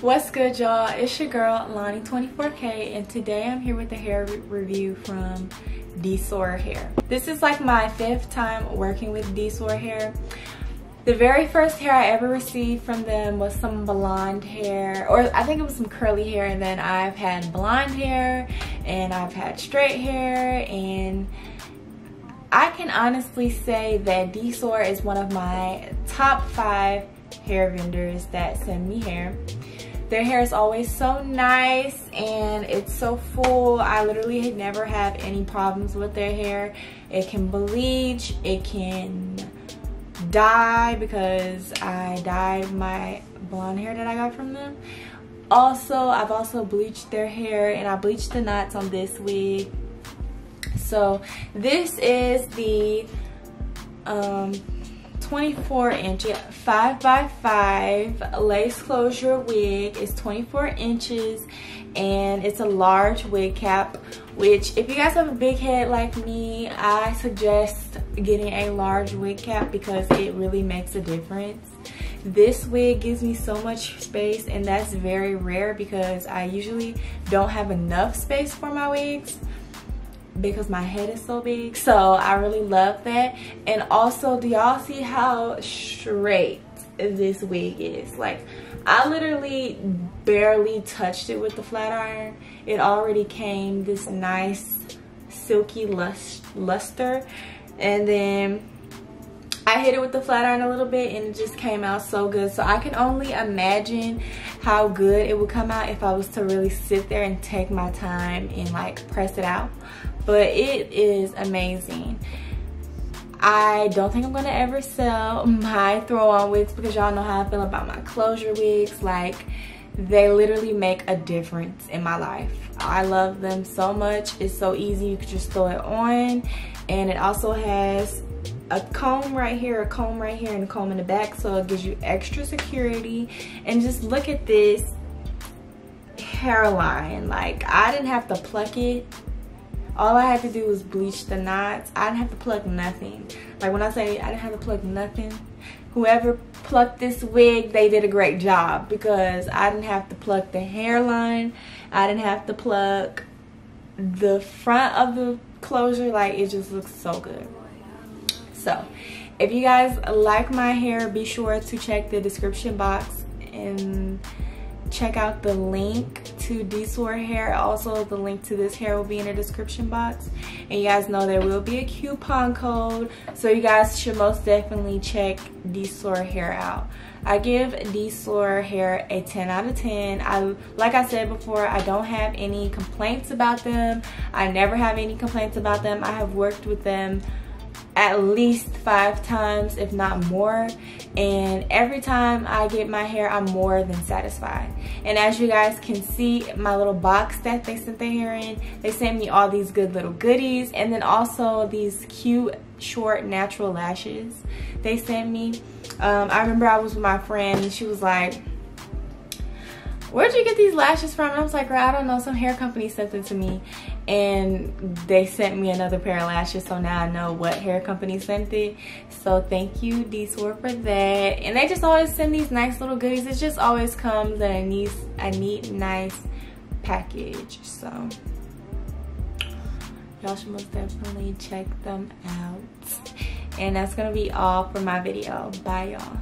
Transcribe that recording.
What's good, y'all? It's your girl Lonnie24K, and today I'm here with a hair review from DSoar hair. This is like my 5th time working with DSoar hair. The very first hair I ever received from them was some blonde hair, or I think it was some curly hair, and then I've had blonde hair and I've had straight hair, and I can honestly say that DSoar is one of my top 5 hair vendors that send me hair. Their hair is always so nice and it's so full. I literally never have any problems with their hair. It can bleach, it can dye because I dyed my blonde hair that I got from them. Also, I've also bleached their hair, and I bleached the knots on this wig. So this is the 24-inch 5x5 lace closure wig. It's 24 inches and it's a large wig cap, which if you guys have a big head like me, I suggest getting a large wig cap because it really makes a difference. This wig gives me so much space, and that's very rare because I usually don't have enough space for my wigs because my head is so big. So I really love that. And also, do y'all see how straight this wig is? Like, I literally barely touched it with the flat iron. It already came this nice silky luster, and then I hit it with the flat iron a little bit and it just came out so good. So I can only imagine how good it would come out if I was to really sit there and take my time and like press it out. But it is amazing. I don't think I'm gonna ever sell my throw-on wigs because y'all know how I feel about my closure wigs. Like, they literally make a difference in my life. I love them so much. It's so easy. You can just throw it on, and it also has a comb right here, a comb right here, and a comb in the back, so it gives you extra security. And just look at this hairline. Like, I didn't have to pluck it. All I had to do was bleach the knots. I didn't have to pluck nothing. Like, when I say I didn't have to pluck nothing, whoever plucked this wig, they did a great job, because I didn't have to pluck the hairline. I didn't have to pluck the front of the closure. Like, it just looks so good. So if you guys like my hair, be sure to check the description box and check out the link to DSoar hair. Also, the link to this hair will be in the description box, and you guys know there will be a coupon code, so you guys should most definitely check DSoar hair out. I give DSoar hair a 10 out of 10. Like I said before, I don't have any complaints about them. I never have any complaints about them. I have worked with them at least 5 times, if not more, and every time I get my hair, I'm more than satisfied. And as you guys can see, my little box that they sent their hair in, they sent me all these good little goodies, and then also these cute short natural lashes they sent me. I remember I was with my friend and she was like, "Where'd you get these lashes from?" And I was like, "Girl, I don't know, some hair company sent it to me." And they sent me another pair of lashes, so now I know what hair company sent it. So thank you, DSoar, for that. And they just always send these nice little goodies. It just always comes in a neat, nice package. So y'all should most definitely check them out. And that's gonna be all for my video. Bye, y'all.